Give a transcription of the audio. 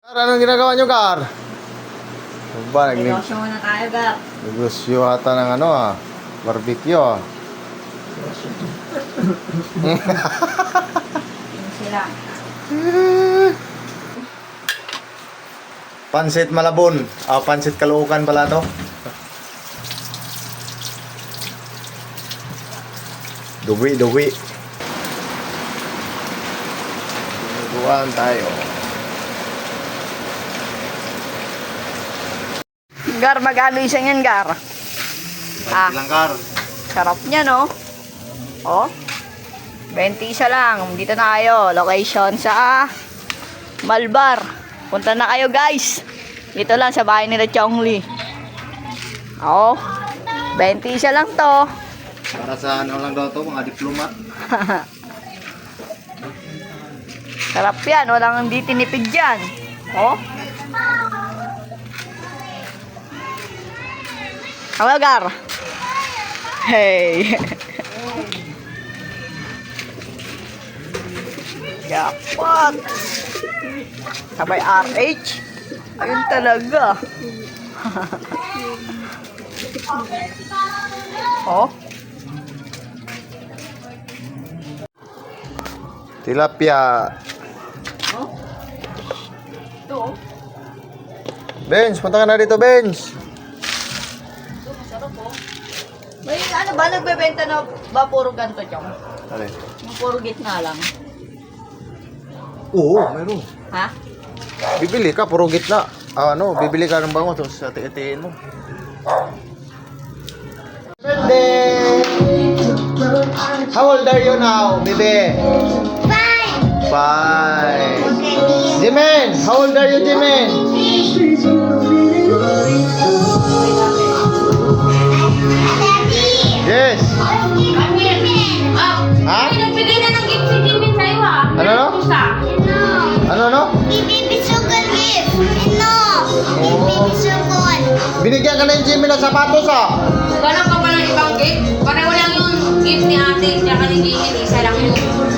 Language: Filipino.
Anong ginagawa nyo, Gar? Ba, Negosyo muna tayo, Gar. negosyo ata ng ano barbecue Yung sila. Pansit Malabon. Pansit Caloocan pala to. Duwi. Duwan tayo. Gar, magkano isang yan, Gar? Ah. Lang, Gar. Sarap niya, no? Oh. 20 isa lang. Dito na kayo. Location sa Malbar. Punta na kayo, guys. Dito lang sa bahay nila Chongli. Oh. 20 isa lang to. Para sa ano lang daw to, mga diplomat. Sarap yan. Walang hindi tinipid dyan. Oh. Hello, Gar. Hey. Jackpot. Sabay RH. Ayun talaga. Oh. Tilapia. Oh. Ito. Benz, punta ka na dito, Benz. Masarap oh. May ano ba nagbebenta na ba puro ganito, Chong? Alin? Yung puro gitna lang. Oo, mayroon. Ha? Bibili ka, puro gitna. Bibili ka ng bango, tapos ati-atiin mo. Birthday! How old are you now, baby? 5. Jimen, how old are you, Jimen? Yes. Ha? Nagbigay na ng gift si Jimin sa'yo ah. Ano no? Ano? Binigyan ka na yung Jimen ng sapatos, Gano'n ka pa ng ibang gift? Pareho lang yung gift ni ate, tsaka ni Jimin, isa lang yun.